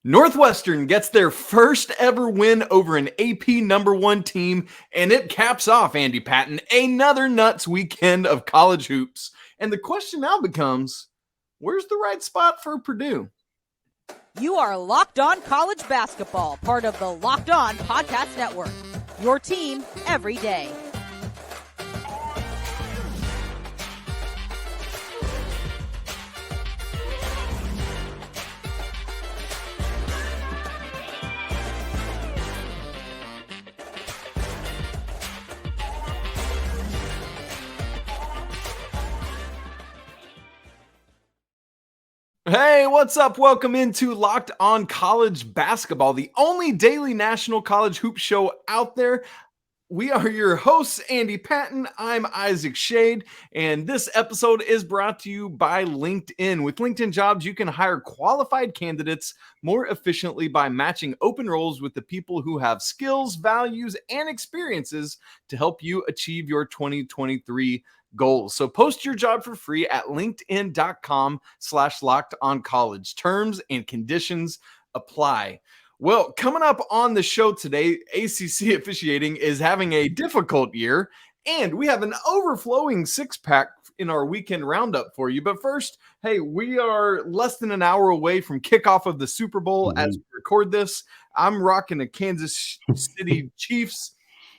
Northwestern gets their first ever win over an AP number one team, and it caps off, Andy Patton, another nuts weekend of college hoops. And the question now becomes, where's the right spot for Purdue? You are Locked On College Basketball, part of the Locked On Podcast Network. Your team every day. Hey, what's up? Welcome into Locked On College Basketball, the only daily national college hoop show out there. We are your hosts, Andy Patton. I'm Isaac Shade, and this episode is brought to you by LinkedIn. With LinkedIn Jobs, you can hire qualified candidates more efficiently by matching open roles with the people who have skills, values, and experiences to help you achieve your 2023 goals. So post your job for free at linkedin.com/lockedoncollege. Terms and conditions apply. Well, coming up on the show today, ACC officiating is having a difficult year, and we have an overflowing six-pack in our weekend roundup for you. But first, hey, we are less than an hour away from kickoff of the Super Bowl as we record this. I'm rocking a Kansas City Chiefs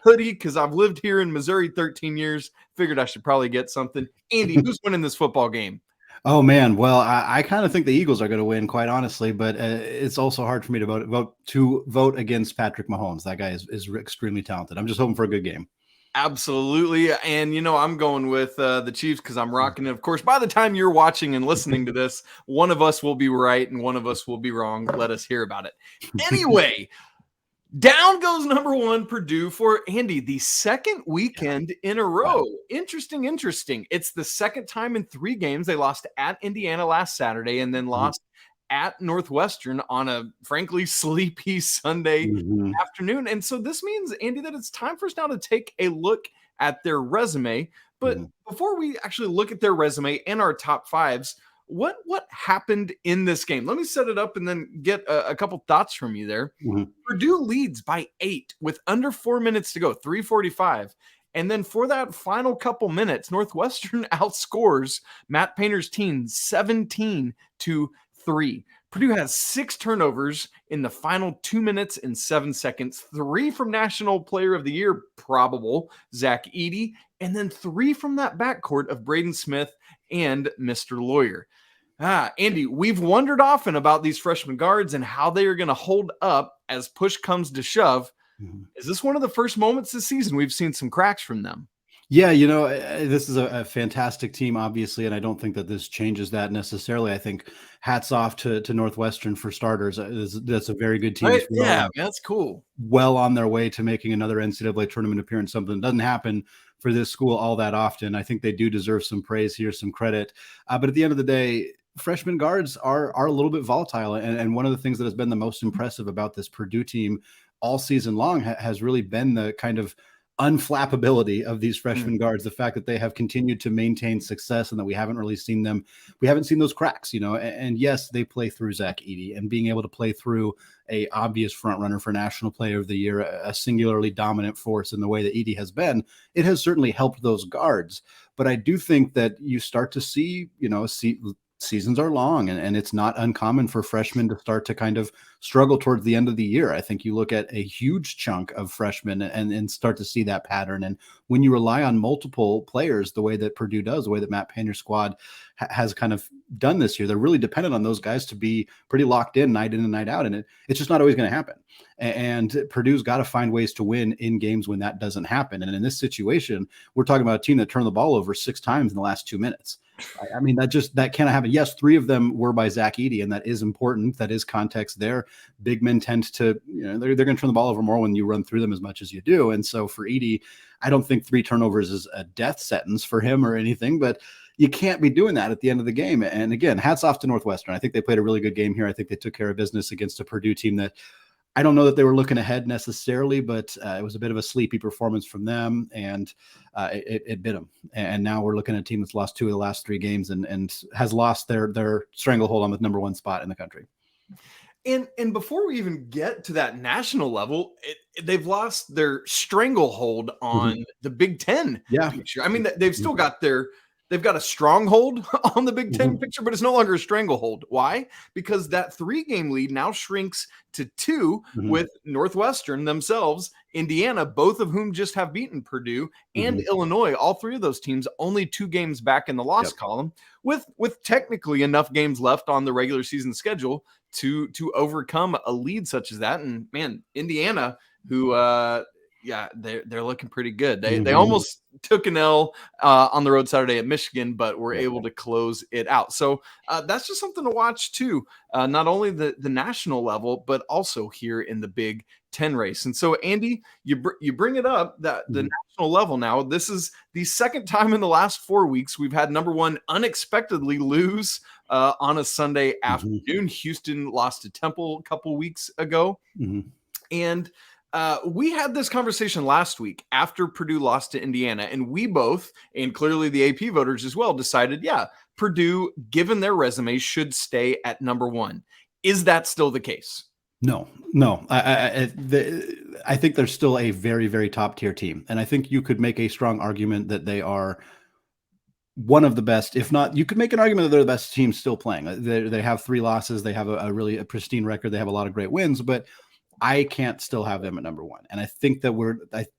hoodie because I've lived here in Missouri 13 years. Figured I should probably get something. Andy, who's winning this football game? Oh, man. Well, I kind of think the Eagles are going to win, quite honestly, but it's also hard for me to vote against Patrick Mahomes. That guy is extremely talented. I'm just hoping for a good game. Absolutely. And, I'm going with the Chiefs because I'm rocking it. Of course, by the time you're watching and listening to this, one of us will be right and one of us will be wrong. Let us hear about it. Anyway, down goes number one Purdue for Andy, the second weekend in a row. Wow. Interesting. It's the second time in 3 games. They lost at Indiana last Saturday and then lost at Northwestern on a frankly sleepy Sunday afternoon. And so this means, Andy, that it's time for us now to take a look at their resume. But before we actually look at their resume and our top fives, what happened in this game? Let me set it up and then get a couple thoughts from you there. Purdue leads by 8 with under 4 minutes to go, 3:45. And then for that final couple minutes, Northwestern outscores Matt Painter's team 17-3. Purdue has 6 turnovers in the final 2 minutes and 7 seconds, 3 from National Player of the Year probable, Zach Edey, and then 3 from that backcourt of Braden Smith and Mr. Lawyer. Andy, we've wondered often about these freshman guards and how they are going to hold up as push comes to shove. Is this one of the first moments this season we've seen some cracks from them? Yeah, this is a fantastic team, obviously, and I don't think that this changes that necessarily. I think hats off to Northwestern for starters. That's a very good team. Right? Yeah, that's cool. Well on their way to making another NCAA tournament appearance, something that doesn't happen for this school all that often. I think they do deserve some praise here, some credit. But at the end of the day, freshman guards are a little bit volatile. And one of the things that has been the most impressive about this Purdue team all season long has really been the kind of unflappability of these freshman guards, the fact that they have continued to maintain success and that we haven't seen those cracks, and yes, they play through Zach Edey, and being able to play through a obvious front runner for National Player of the Year, a singularly dominant force in the way that Edey has been, it has certainly helped those guards. But I do think that you start to see, seasons are long, and it's not uncommon for freshmen to start to kind of struggle towards the end of the year. I think you look at a huge chunk of freshmen and start to see that pattern. And when you rely on multiple players, the way that Purdue does, the way that Matt Painter's squad has kind of done this year, they're really dependent on those guys to be pretty locked in and night out. And it's just not always going to happen. And Purdue's got to find ways to win in games when that doesn't happen. And in this situation, we're talking about a team that turned the ball over 6 times in the last 2 minutes. I mean, that cannot happen. Yes, 3 of them were by Zach Edey, and that is important. That is context there. Big men tend to, they're going to turn the ball over more when you run through them as much as you do. And so for Edey, I don't think 3 turnovers is a death sentence for him or anything, but you can't be doing that at the end of the game. And again, hats off to Northwestern. I think they played a really good game here. I think they took care of business against a Purdue team that I don't know that they were looking ahead necessarily, but it was a bit of a sleepy performance from them, and it bit them. And now we're looking at a team that's lost 2 of the last 3 games and has lost their stranglehold on the number 1 spot in the country. And before we even get to that national level, they've lost their stranglehold on the Big Ten picture. I mean, they've still got they've got a stronghold on the Big Ten picture, but it's no longer a stranglehold. Why? Because that 3-game lead now shrinks to 2 with Northwestern themselves, Indiana, both of whom just have beaten Purdue, and Illinois. All 3 of those teams only 2 games back in the loss column, with technically enough games left on the regular season schedule to overcome a lead such as that. And man, Indiana, who they're looking pretty good. They almost took an L on the road Saturday at Michigan, but were able to close it out. So that's just something to watch too, not only the national level, but also here in the Big Ten race. And so, Andy, you bring it up that the national level now, this is the second time in the last 4 weeks we've had number one unexpectedly lose on a Sunday afternoon. Houston lost to Temple a couple weeks ago. And we had this conversation last week after Purdue lost to Indiana, and we both, and clearly the AP voters as well, decided, Purdue, given their resume, should stay at number one. Is that still the case? No. I think they're still a very, very top tier team. And I think you could make a strong argument that they are one of the best, if not, you could make an argument that they're the best team still playing. They have 3 losses. They have a really pristine record. They have a lot of great wins, but I can't still have them at number one. And I think that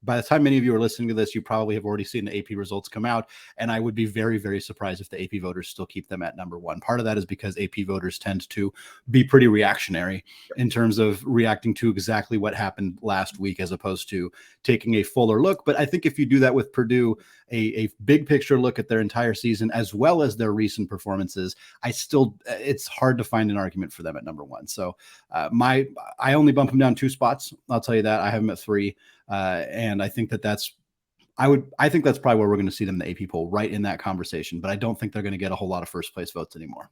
by the time many of you are listening to this, you probably have already seen the AP results come out. And I would be very, very surprised if the AP voters still keep them at number one. Part of that is because AP voters tend to be pretty reactionary in terms of reacting to exactly what happened last week, as opposed to taking a fuller look. But I think if you do that with Purdue, a big picture look at their entire season, as well as their recent performances, it's hard to find an argument for them at number one. So I only bump them down 2 spots. I'll tell you that. I have them at 3. And I think I think that's probably where we're going to see them in the AP poll, right in that conversation. But I don't think they're going to get a whole lot of first place votes anymore.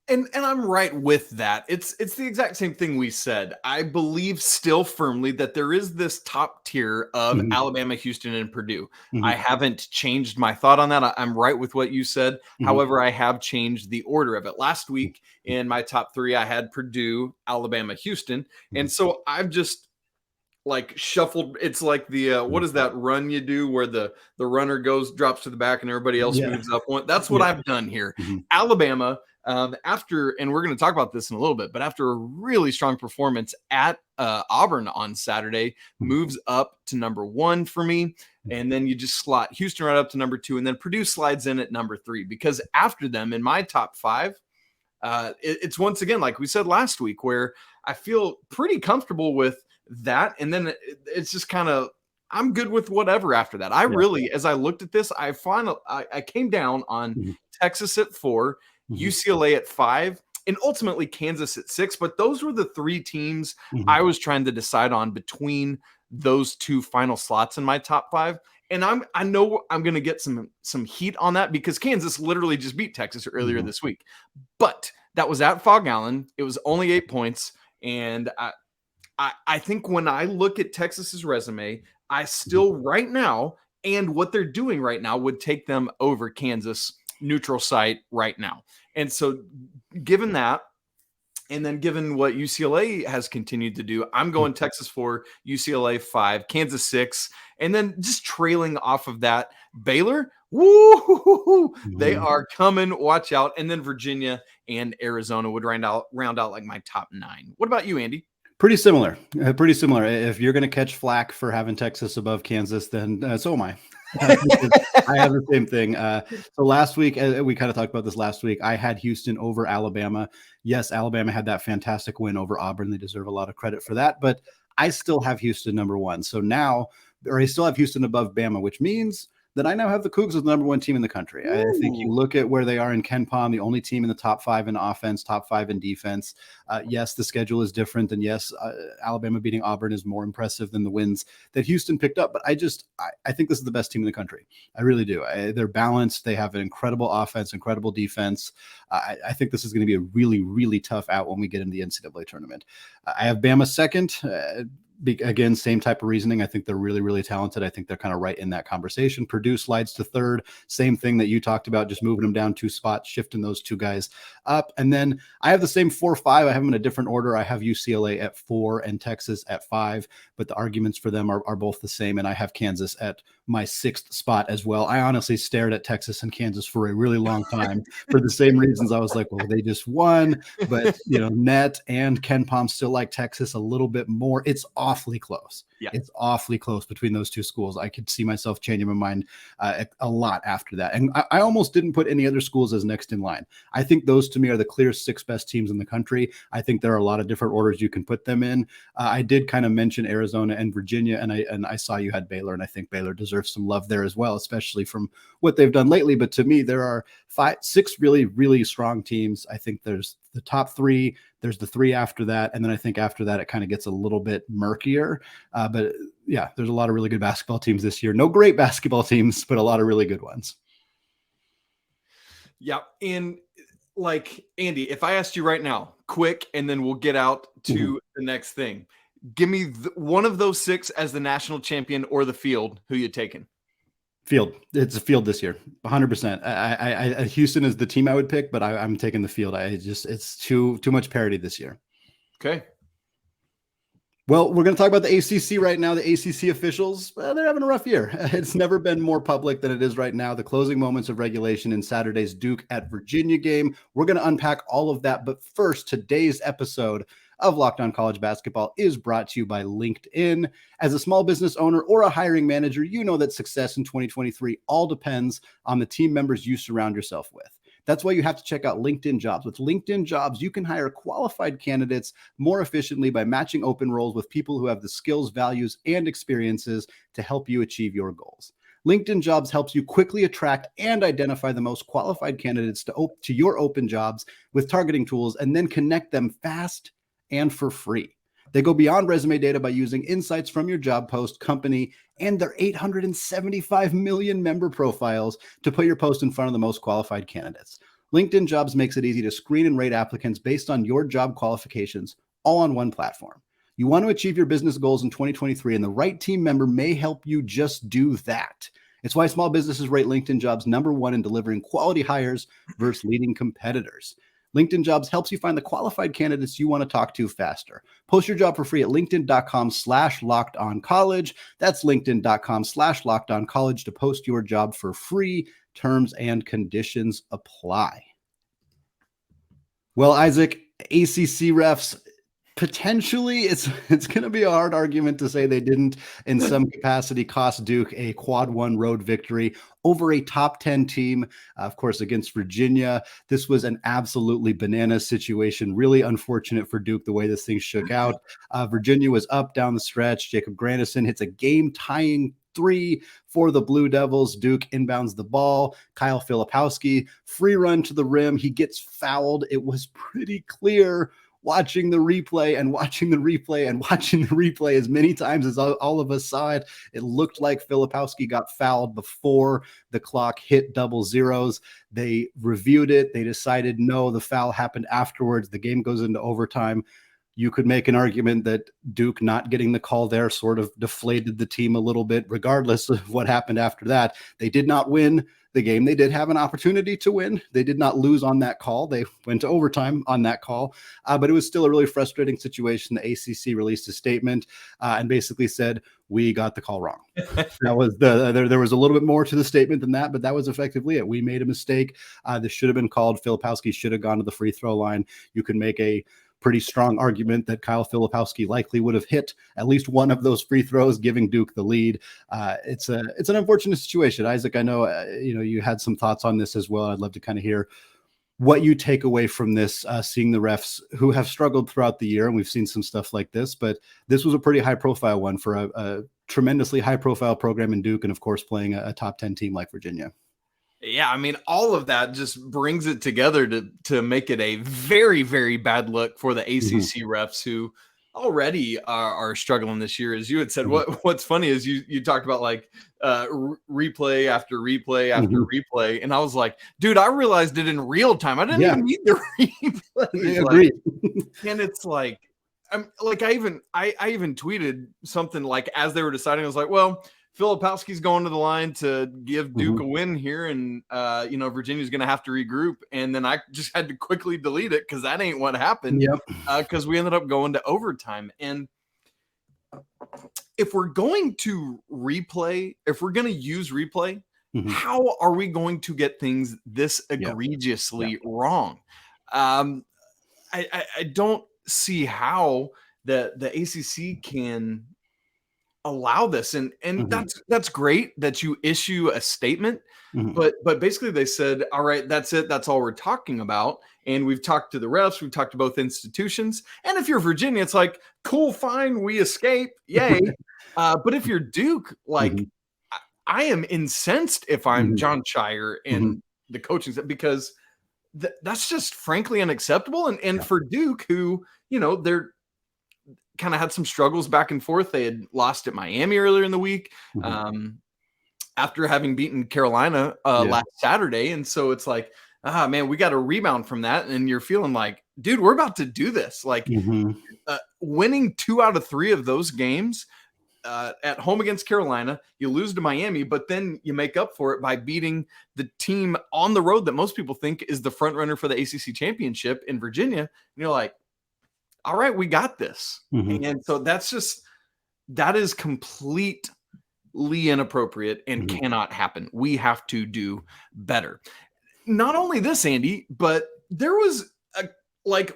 And I'm right with that. It's the exact same thing we said. I believe still firmly that there is this top tier of Alabama, Houston, and Purdue. I haven't changed my thought on that. I'm right with what you said. However, I have changed the order of it. Last week in my top 3, I had Purdue, Alabama, Houston. And so I've just shuffled. It's like the what is that run you do where the runner drops to the back and everybody else moves up one? That's what I've done here. Alabama, after, and we're going to talk about this in a little bit, but after a really strong performance at Auburn on Saturday, moves up to number 1 for me. And then you just slot Houston right up to number 2, and then Purdue slides in at number 3, because after them in my top 5, it's once again, like we said last week, where I feel pretty comfortable with that. And then it's just kind of, I'm good with whatever after that. I really, as I looked at this, I came down on Texas at 4, UCLA at 5, and ultimately Kansas at 6. But those were the 3 teams I was trying to decide on between those 2 final slots in my top 5. And I know I'm going to get some heat on that, because Kansas literally just beat Texas earlier this week. But that was at Fog Allen. It was only 8 points. And I think when I look at Texas's resume, I still right now, and what they're doing right now, would take them over Kansas neutral site right now. And so given that, and then given what UCLA has continued to do, I'm going Texas 4, UCLA 5, Kansas 6, and then just trailing off of that, Baylor, they are coming, watch out. And then Virginia and Arizona would round out like my top 9. What about you, Andy? Pretty similar. If you're going to catch flack for having Texas above Kansas, then so am I. I have the same thing. So last week, we kind of talked about this last week, I had Houston over Alabama. Yes, Alabama had that fantastic win over Auburn. They deserve a lot of credit for that, but I still have Houston number 1. So now, I still have Houston above Bama, which means that I now have the Cougs as the number 1 team in the country. I think you look at where they are in KenPom, the only team in the top 5 in offense, top 5 in defense. Yes, the schedule is different, and yes, Alabama beating Auburn is more impressive than the wins that Houston picked up. But I think this is the best team in the country. I really do. They're balanced. They have an incredible offense, incredible defense. I think this is going to be a really, really tough out when we get into the NCAA tournament. I have Bama second. again, same type of reasoning. I think they're really, really talented. I think they're kind of right in that conversation. Purdue slides to third. Same thing that you talked about, just moving them down 2 spots, shifting those 2 guys up. And then I have the same 4-5. I have them in a different order. I have UCLA at 4 and Texas at 5, but the arguments for them are both the same. And I have Kansas at my 6th spot as well. I honestly stared at Texas and Kansas for a really long time for the same reasons. I was like, well, they just won, but Net and KenPom still like Texas a little bit more. It's awfully close. Yeah. It's awfully close between those 2 schools. I could see myself changing my mind a lot after that. And I almost didn't put any other schools as next in line. I think those to me are the clear 6 best teams in the country. I think there are a lot of different orders you can put them in. I did kind of mention Arizona and Virginia, and I saw you had Baylor, and I think Baylor deserves some love there as well, especially from what they've done lately. But to me, there are 6 really, really strong teams. I think there's the top 3, there's the 3 after that, and then I think after that it kind of gets a little bit murkier. But yeah, there's a lot of really good basketball teams this year. No great basketball teams, but a lot of really good ones. Yeah, and like Andy, if I asked you right now, quick, and then we'll get out to the next thing. Give me one of those 6 as the national champion or the field. Who you taking? Field. It's a field this year, 100%. I Houston is the team I would pick, but I'm taking the field. It's too much parity this year. Okay. Well, we're going to talk about the ACC right now. The ACC officials, they're having a rough year. It's never been more public than it is right now. The closing moments of regulation in Saturday's Duke at Virginia game. We're going to unpack all of that. But first, today's episode of Locked On College Basketball is brought to you by LinkedIn. As a small business owner or a hiring manager, you know that success in 2023 all depends on the team members you surround yourself with. That's why you have to check out LinkedIn Jobs. With LinkedIn Jobs, you can hire qualified candidates more efficiently by matching open roles with people who have the skills, values, and experiences to help you achieve your goals. LinkedIn Jobs helps you quickly attract and identify the most qualified candidates to your open jobs with targeting tools, and then connect them fast and for free. They go beyond resume data by using insights from your job post, company, and their 875 million member profiles to put your post in front of the most qualified candidates. LinkedIn Jobs makes it easy to screen and rate applicants based on your job qualifications, all on one platform. You want to achieve your business goals in 2023, and the right team member may help you just do that. It's why small businesses rate LinkedIn Jobs #1 in delivering quality hires versus leading competitors. LinkedIn Jobs helps you find the qualified candidates you want to talk to faster. Post your job for free at linkedin.com/lockedoncollege. That's linkedin.com/lockedoncollege to post your job for free. Terms and conditions apply. Well, Isaac, ACC refs, potentially it's going to be a hard argument to say they didn't in some capacity cost Duke a quad 1 road victory over a top 10 team, of course, against Virginia. This was an absolutely bananas situation. Really unfortunate for Duke the way this thing shook out. Virginia was up down the stretch. Jacob Grandison hits a game-tying 3 for the Blue Devils. Duke inbounds the ball. Kyle Filipowski, free run to the rim. He gets fouled. It was pretty clear watching the replay as many times as all of us saw it. It looked like Filipowski got fouled before the clock hit double zeros. They reviewed it. They decided, no, the foul happened afterwards. The game goes into overtime. You could make an argument that Duke not getting the call there sort of deflated the team a little bit, regardless of what happened after that. They did not win the game. They did have an opportunity to win. They did not lose on that call. They went to overtime on that call, but it was still a really frustrating situation. The ACC released a statement and basically said, we got the call wrong. That was there was a little bit more to the statement than that, but that was effectively it. We made a mistake. This should have been called. Filipowski should have gone to the free throw line. You can make a pretty strong argument that Kyle Filipowski likely would have hit at least one of those free throws, giving Duke the lead. It's an unfortunate situation. Isaac, I know you had some thoughts on this as well. I'd love to kind of hear what you take away from this, seeing the refs who have struggled throughout the year, and we've seen some stuff like this, but this was a pretty high-profile one for a tremendously high-profile program in Duke, and of course playing a top 10 team like Virginia. Yeah, I mean, all of that just brings it together to make it a very, very bad look for the ACC refs who already are struggling this year. As you had said, what's funny is you talked about like replay after replay after replay, and I was like, dude, I realized it in real time. I didn't even need the replay. I agree. And it's like, like I even tweeted something like as they were deciding, I was like, well, Filipowski's going to the line to give Duke a win here, and Virginia's going to have to regroup. And then I just had to quickly delete it because that ain't what happened. Because we ended up going to overtime. And if we're going to replay, if we're going to use replay, how are we going to get things this egregiously wrong? I don't see how the ACC can allow this, and that's great that you issue a statement, but basically they said, all right, that's it, that's all we're talking about, and we've talked to the refs, we've talked to both institutions, and if you're Virginia, it's like, cool, fine, we escape, yay. But if you're Duke, like I am incensed if I'm John Shire and the coaching staff, because that's just frankly unacceptable. And for Duke, who, they're kind of had some struggles back and forth. They had lost at Miami earlier in the week after having beaten Carolina last Saturday. And so it's like, man, we got to rebound from that. And you're feeling like, dude, we're about to do this. Like winning 2 out of 3 of those games at home against Carolina, you lose to Miami, but then you make up for it by beating the team on the road that most people think is the front runner for the ACC championship in Virginia. And you're like, all right, we got this. And so that is completely inappropriate and cannot happen. We have to do better. Not only this, Andy, but there was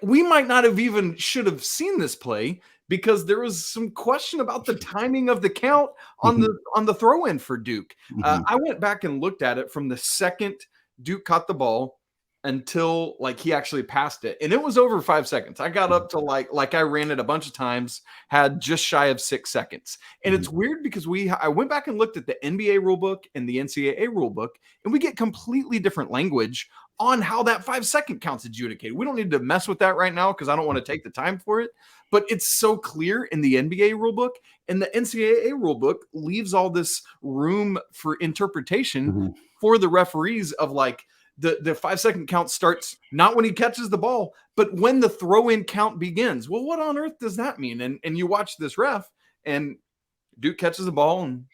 we might not have even should have seen this play, because there was some question about the timing of the count on the throw in for Duke. I went back and looked at it from the second Duke caught the ball until he actually passed it, and it was over 5 seconds. I got up to like I ran it a bunch of times, had just shy of 6 seconds. And it's weird because I went back and looked at the NBA rulebook and the NCAA rulebook, and we get completely different language on how that 5 second count's adjudicated. We don't need to mess with that right now because I don't want to take the time for it. But it's so clear in the NBA rulebook, and the NCAA rulebook leaves all this room for interpretation for the referees of the 5 second count starts not when he catches the ball, but when the throw in count begins. Well, what on earth does that mean? And you watch this ref, and Duke catches the ball, and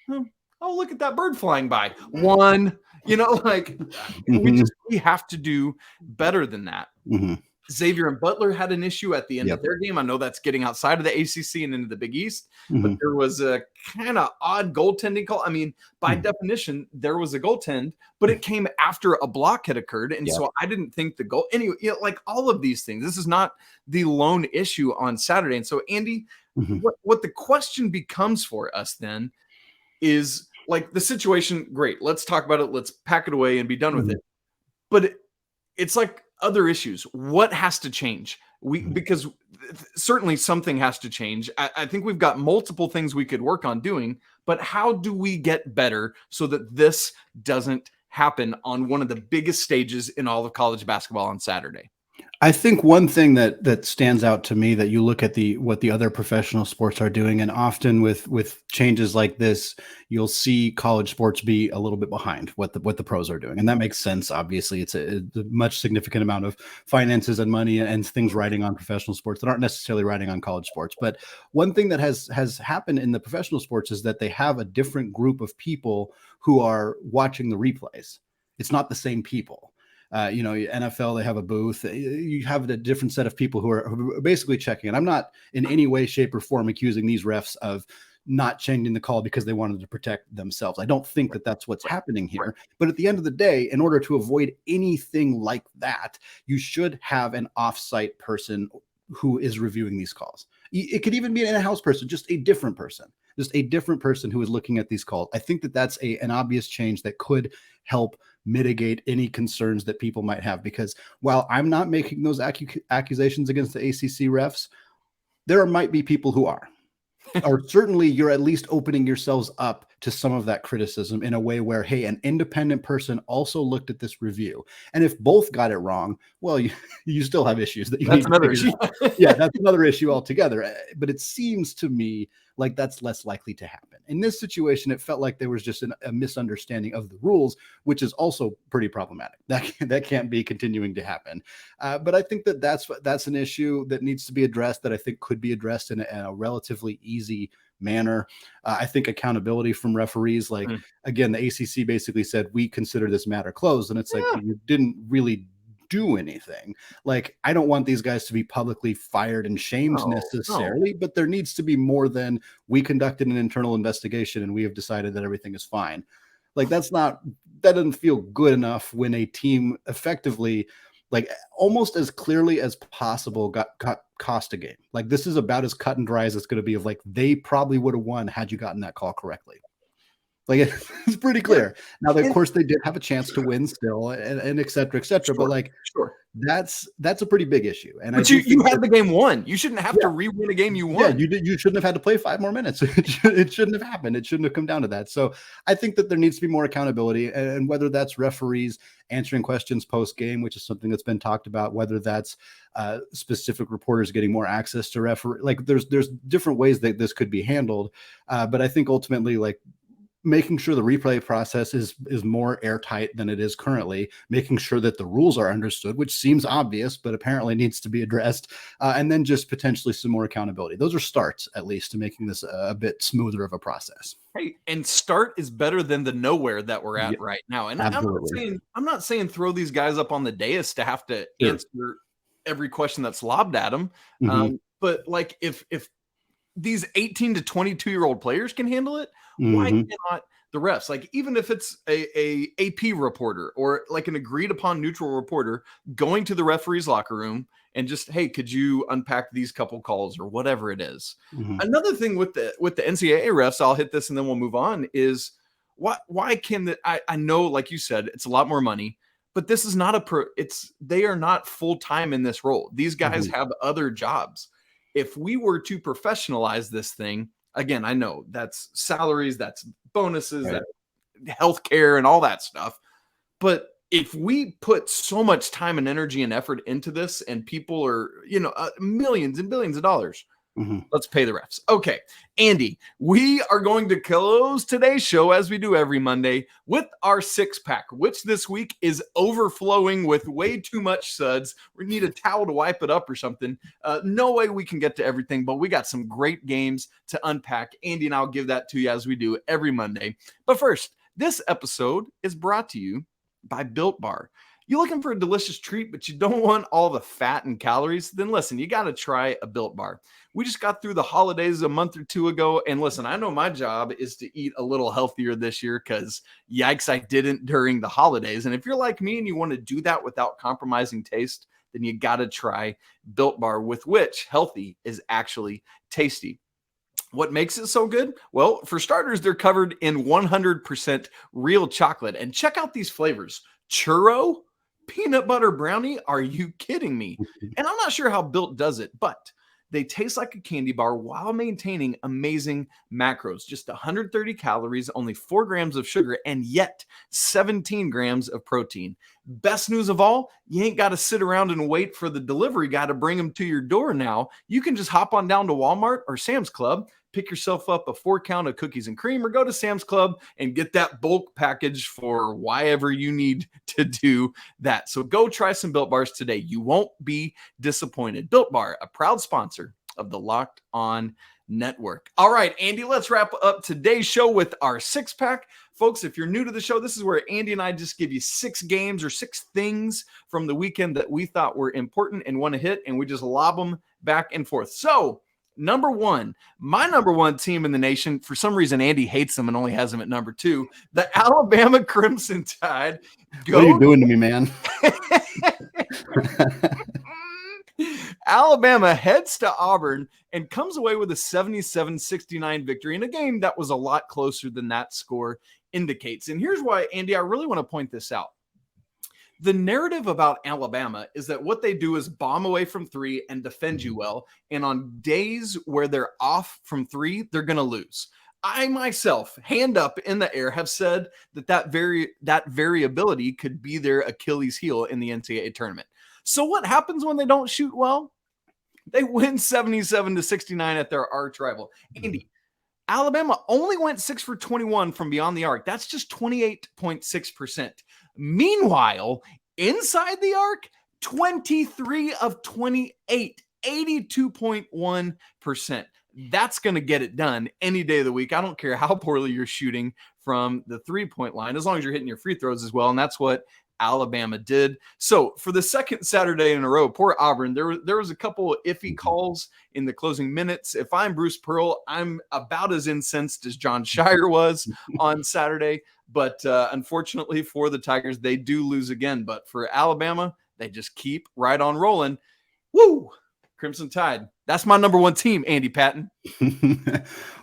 oh, look at that bird flying by. One, we have to do better than that. Xavier and Butler had an issue at the end of their game. I know that's getting outside of the ACC and into the Big East, but there was a kind of odd goaltending call. I mean, by definition, there was a goaltend, but it came after a block had occurred. And so I didn't think the goal, anyway, all of these things, this is not the lone issue on Saturday. And so, Andy, what the question becomes for us then is the situation, great, let's talk about it, let's pack it away and be done with it. But it's other issues. What has to change? Because certainly something has to change. I think we've got multiple things we could work on doing, but how do we get better so that this doesn't happen on one of the biggest stages in all of college basketball on Saturday? I think one thing that stands out to me, that you look at what the other professional sports are doing, and often with changes like this, you'll see college sports be a little bit behind what the pros are doing, and that makes sense. Obviously, it's a much significant amount of finances and money and things riding on professional sports that aren't necessarily riding on college sports. But one thing that has happened in the professional sports is that they have a different group of people who are watching the replays. It's not the same people. NFL, they have a booth. You have a different set of people who are basically checking it. I'm not in any way, shape, or form accusing these refs of not changing the call because they wanted to protect themselves. I don't think that that's what's happening here. But at the end of the day, in order to avoid anything like that, you should have an off-site person who is reviewing these calls. It could even be an in-house person, just a different person who is looking at these calls. I think that that's an obvious change that could help mitigate any concerns that people might have, because while I'm not making those accusations against the ACC refs, there might be people who are. Or certainly you're at least opening yourselves up to some of that criticism in a way where, hey, an independent person also looked at this review. And if both got it wrong, well, you still have issues that you need to figure out. Yeah, that's another issue altogether. But it seems to me like that's less likely to happen. In this situation, it felt like there was just a misunderstanding of the rules, which is also pretty problematic. That can't be continuing to happen. But I think that's an issue that needs to be addressed, that I think could be addressed in a relatively easy manner. I think accountability from referees, like again, the ACC basically said, we consider this matter closed. And it's like, well, you didn't really do anything. Like, I don't want these guys to be publicly fired and shamed necessarily, but there needs to be more than we conducted an internal investigation and we have decided that everything is fine. Like, that doesn't feel good enough when a team effectively, like almost as clearly as possible, got cost a game. Like, this is about as cut and dry as it's going to be, of like, they probably would have won had you gotten that call correctly. Like, it's pretty clear. Now, of course, they did have a chance to win still, and et cetera, et cetera. Sure, but like, that's a pretty big issue. And but you had the game won. You shouldn't have to re-win a game you won. Yeah, you shouldn't have had to play 5 more minutes. It shouldn't have happened. It shouldn't have come down to that. So I think that there needs to be more accountability, and whether that's referees answering questions post game, which is something that's been talked about, whether that's specific reporters getting more access to referee, like there's different ways that this could be handled. But I think ultimately, like, making sure the replay process is more airtight than it is currently, making sure that the rules are understood, which seems obvious, but apparently needs to be addressed, and then just potentially some more accountability. Those are starts, at least, to making this a bit smoother of a process. Hey, and start is better than the nowhere that we're at right now. And I'm not saying throw these guys up on the dais to have to answer every question that's lobbed at them. But like, if these 18 to 22-year-old players can handle it, why cannot the refs? Like, even if it's a AP reporter or like an agreed upon neutral reporter going to the referee's locker room and just, hey, could you unpack these couple calls or whatever it is? Another thing with the NCAA refs, I'll hit this and then we'll move on, is why can I know, like you said, it's a lot more money, but this is not they are not full-time in this role. These guys have other jobs. If we were to professionalize this thing, again, I know that's salaries, that's bonuses, that's healthcare and all that stuff. But if we put so much time and energy and effort into this, and people are, millions and billions of dollars, let's pay the refs. Okay, Andy, we are going to close today's show, as we do every Monday, with our 6-pack, which this week is overflowing with way too much suds. We need a towel to wipe it up or something. No way we can get to everything, but we got some great games to unpack. Andy and I'll give that to you as we do every Monday. But first, this episode is brought to you by Built Bar. You're looking for a delicious treat, but you don't want all the fat and calories? Then listen, you got to try a Built Bar. We just got through the holidays a month or two ago, and listen, I know my job is to eat a little healthier this year because, yikes, I didn't during the holidays. And if you're like me and you want to do that without compromising taste, then you got to try Built Bar, with which healthy is actually tasty. What makes it so good? Well, for starters, they're covered in 100% real chocolate. And check out these flavors. Churro, peanut butter brownie. Are you kidding me? And I'm not sure how Built does it, but they taste like a candy bar while maintaining amazing macros. Just 130 calories, only 4 grams of sugar, and yet 17 grams of protein. Best news of all, you ain't got to sit around and wait for the delivery guy to bring them to your door now. You can just hop on down to Walmart or Sam's Club, pick yourself up a 4-count of cookies and cream, or go to Sam's Club and get that bulk package for whatever you need to do that. So go try some Built Bars today. You won't be disappointed. Built Bar, a proud sponsor of the Locked On Network. All right, Andy, let's wrap up today's show with our 6-pack. Folks, if you're new to the show, this is where Andy and I just give you 6 games or 6 things from the weekend that we thought were important and want to hit, and we just lob them back and forth. So, number 1, my number 1 team in the nation. For some reason, Andy hates them and only has them at number 2. The Alabama Crimson Tide. What are you doing to me, man? Alabama heads to Auburn and comes away with a 77-69 victory in a game that was a lot closer than that score indicates. And here's why, Andy, I really want to point this out. The narrative about Alabama is that what they do is bomb away from 3 and defend you well. And on days where they're off from 3, they're going to lose. I myself, hand up in the air, have said that variability could be their Achilles heel in the NCAA tournament. So what happens when they don't shoot well? They win 77-69 at their arch rival. Andy, Alabama only went 6 for 21 from beyond the arc. That's just 28.6%. Meanwhile, inside the arc, 23 of 28, 82.1%. That's going to get it done any day of the week. I don't care how poorly you're shooting from the 3-point line, as long as you're hitting your free throws as well. And that's what Alabama did. So for the second Saturday in a row, poor Auburn, there was a couple of iffy calls in the closing minutes. If I'm Bruce Pearl, I'm about as incensed as John Shire was on Saturday. But unfortunately for the Tigers, they do lose again. But for Alabama, they just keep right on rolling. Woo! Crimson Tide. That's my number one team, Andy Patton.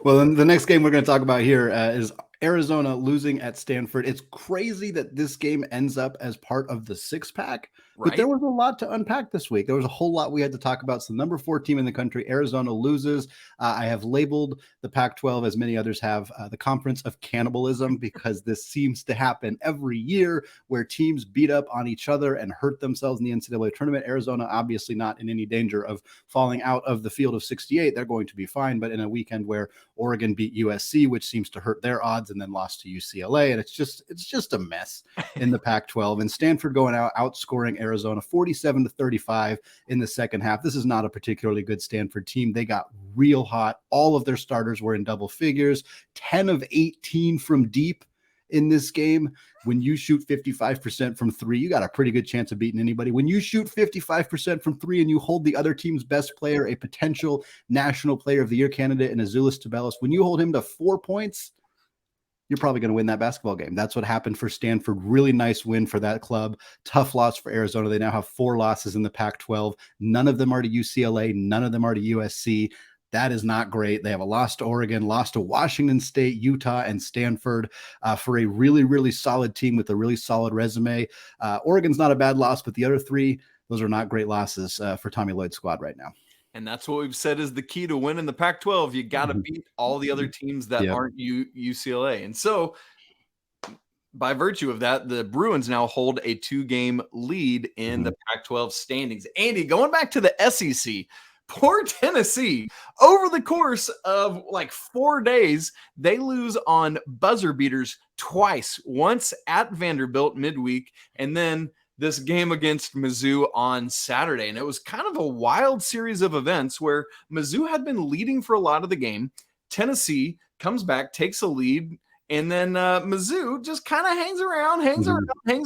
Well, then the next game we're going to talk about here is Arizona losing at Stanford. It's crazy that this game ends up as part of the six-pack, but there was a lot to unpack this week. There was a whole lot we had to talk about. So the number 4 team in the country, Arizona, loses. I have labeled the Pac-12, as many others have, the conference of cannibalism, because this seems to happen every year where teams beat up on each other and hurt themselves in the NCAA tournament. Arizona obviously not in any danger of falling out of the field of 68. They're going to be fine, but in a weekend where Oregon beat USC, which seems to hurt their odds, and then lost to UCLA, and it's just a mess in the Pac-12. And Stanford going out outscoring Arizona 47-35 in the second half. This is not a particularly good Stanford team. They got real hot. All of their starters were in double figures, 10 of 18 from deep in this game. When you shoot 55% from 3, you got a pretty good chance of beating anybody. When you shoot 55% from 3 and you hold the other team's best player, a potential National Player of the Year candidate in Azuolas Tubelis, when you hold him to 4 points, you're probably going to win that basketball game. That's what happened for Stanford. Really nice win for that club. Tough loss for Arizona. They now have 4 losses in the Pac-12. None of them are to UCLA. None of them are to USC. That is not great. They have a loss to Oregon, loss to Washington State, Utah, and Stanford for a really, really solid team with a really solid resume. Oregon's not a bad loss, but the other 3, those are not great losses for Tommy Lloyd's squad right now. And that's what we've said is the key to win in the Pac-12. You got to beat all the other teams that aren't UCLA. And so by virtue of that, the Bruins now hold a 2-game lead in the Pac-12 standings. Andy, going back to the SEC, poor Tennessee, over the course of like 4 days, they lose on buzzer beaters twice, once at Vanderbilt midweek, and then this game against Mizzou on Saturday. And it was kind of a wild series of events where Mizzou had been leading for a lot of the game. Tennessee comes back, takes a lead, and then Mizzou just kind of hangs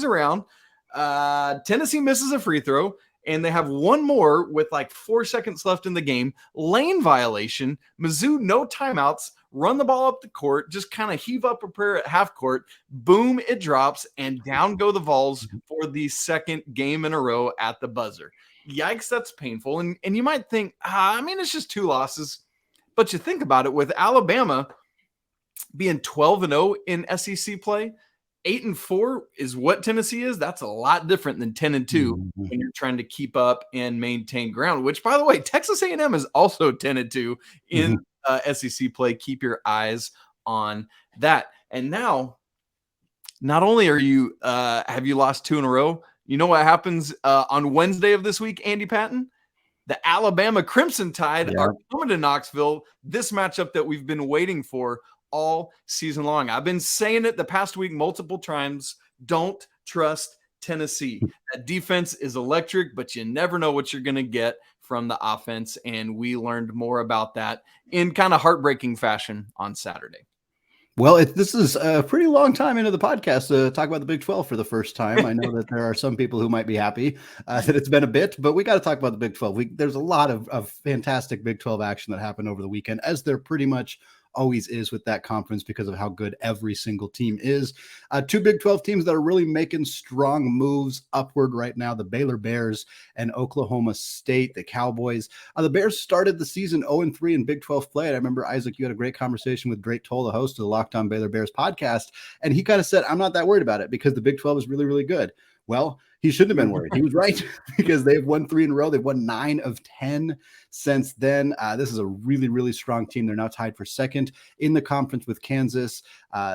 around. Tennessee misses a free throw, and they have one more with like 4 seconds left in the game. Lane violation. Mizzou, no timeouts. Run the ball up the court, just kind of heave up a prayer at half court. Boom, it drops, and down go the Vols for the second game in a row at the buzzer. Yikes, that's painful. And you might think, it's just 2 losses. But you think about it, with Alabama being 12-0 in SEC play, 8-4 is what Tennessee is. That's a lot different than 10-2 when you're trying to keep up and maintain ground, which, by the way, Texas A&M is also 10-2 in SEC play. Keep your eyes on that. And now, not only are you have you lost 2 in a row, you know what happens on Wednesday of this week, Andy Patton? The Alabama Crimson Tide are coming to Knoxville. This matchup that we've been waiting for all season long. I've been saying it the past week multiple times. Don't trust Tennessee. That defense is electric, but you never know what you're going to get from the offense. And we learned more about that in kind of heartbreaking fashion on Saturday. Well, this is a pretty long time into the podcast to talk about the Big 12 for the first time. I know that there are some people who might be happy that it's been a bit, but we got to talk about the Big 12. There's a lot of fantastic Big 12 action that happened over the weekend, as there pretty much always is with that conference because of how good every single team is. 2 Big 12 teams that are really making strong moves upward right now, the Baylor Bears and Oklahoma State, the Cowboys. The Bears started the season 0-3 in Big 12 play. I remember, Isaac, you had a great conversation with Drake Toll, the host of the Locked On Baylor Bears podcast, and he kind of said, I'm not that worried about it because the Big 12 is really, really good. Well, he shouldn't have been worried. He was right because they've won 3 in a row. They've won 9 of 10 since then. This is a really, really strong team. They're now tied for second in the conference with Kansas.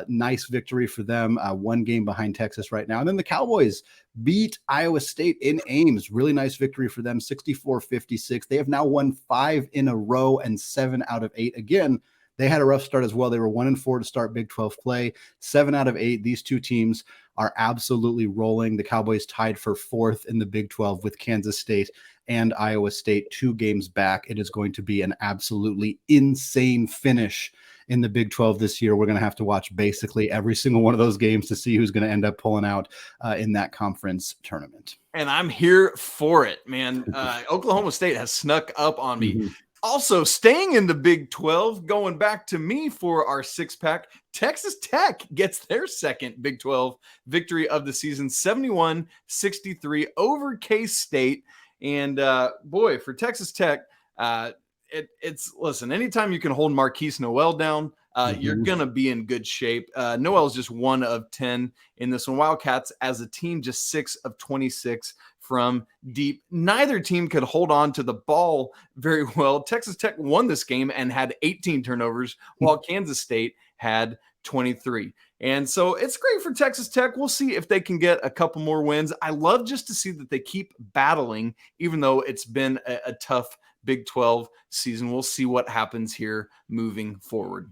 Nice victory for them. 1 game behind Texas right now. And then the Cowboys beat Iowa State in Ames. Really nice victory for them, 64-56. They have now won 5 in a row and 7 out of 8. Again, They had a rough start as well. They were 1-4 to start Big 12 play. 7 out of 8. These two teams are absolutely rolling. The Cowboys tied for 4th in the Big 12 with Kansas State and Iowa State 2 games back. It is going to be an absolutely insane finish in the Big 12 this year. We're going to have to watch basically every single one of those games to see who's going to end up pulling out in that conference tournament. And I'm here for it, man. Oklahoma State has snuck up on me. Mm-hmm. Also, staying in the Big 12, going back to me for our 6-pack, Texas Tech gets their second Big 12 victory of the season, 71-63 over K-State. And boy, for Texas Tech, listen, anytime you can hold Marquise Noel down, you're going to be in good shape. Noel's just 1 of 10 in this one. Wildcats as a team, just 6 of 26 from deep. Neither team could hold on to the ball very well. Texas Tech won this game and had 18 turnovers, while Kansas State had 23. And so it's great for Texas Tech. We'll see if they can get a couple more wins. I love just to see that they keep battling, even though it's been a tough Big 12 season. We'll see what happens here moving forward.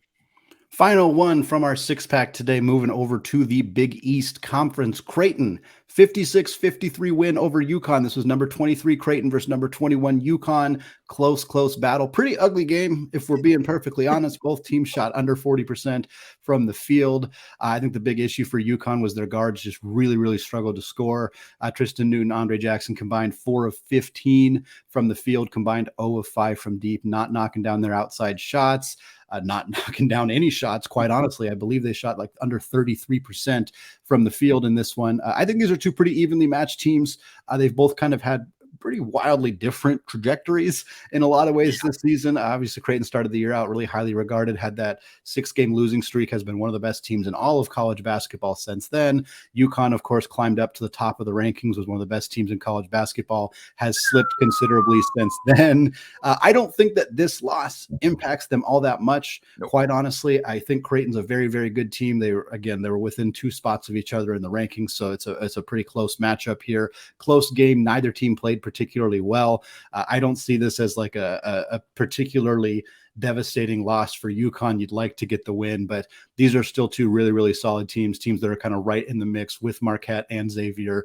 Final one from our 6-pack today, moving over to the Big East Conference. Creighton, 56-53 win over UConn. This was number 23 Creighton versus number 21 UConn. Close battle. Pretty ugly game, if we're being perfectly honest. Both teams shot under 40% from the field. I think the big issue for UConn was their guards just really struggled to score. Tristan Newton, Andre Jackson combined 4 of 15 from the field, combined 0 of 5 from deep, not knocking down their outside shots. Not knocking down any shots, quite honestly. I believe they shot like under 33% from the field in this one. I think these are two pretty evenly matched teams. They've both kind of had pretty wildly different trajectories in a lot of ways this season. Obviously, Creighton started the year out really highly regarded, had that 6-game losing streak, has been one of the best teams in all of college basketball since then. UConn, of course, climbed up to the top of the rankings, was one of the best teams in college basketball, has slipped considerably since then. I don't think that this loss impacts them all that much. Nope. Quite honestly, I think Creighton's a very good team. They were within 2 spots of each other in the rankings, so it's a pretty close matchup here. Close game. Neither team played particularly well. I don't see this as like a particularly devastating loss for UConn. You'd like to get the win, but these are still two really solid teams that are kind of right in the mix with Marquette and Xavier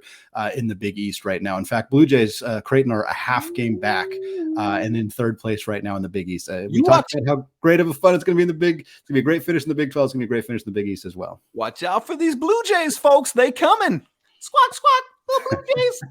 in the Big East right now. In fact, Blue Jays, Creighton are a half game back and in 3rd place right now in the Big East. We talked about how great of a fun it's going to be in the Big. It's going to be a great finish in the Big 12. It's going to be a great finish in the Big East as well. Watch out for these Blue Jays, folks. They coming. Squawk, little Blue Jays.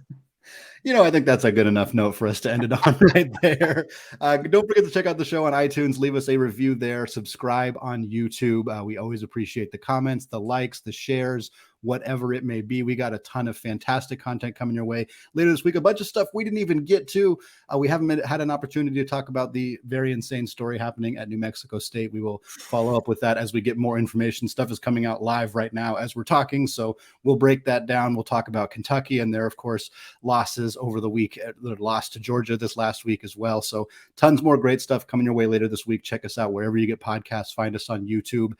I think that's a good enough note for us to end it on right there. Don't forget to check out the show on iTunes. Leave us a review there. Subscribe on YouTube. We always appreciate the comments, the likes, the shares, whatever it may be. We got a ton of fantastic content coming your way later this week. A bunch of stuff we didn't even get to. We haven't had an opportunity to talk about the very insane story happening at New Mexico State. We will follow up with that as we get more information. Stuff is coming out live right now as we're talking, so we'll break that down. We'll talk about Kentucky and their, of course, losses over the week. The loss to Georgia this last week as well. So tons more great stuff coming your way later this week. Check us out wherever you get podcasts. Find us on YouTube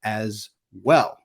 as well.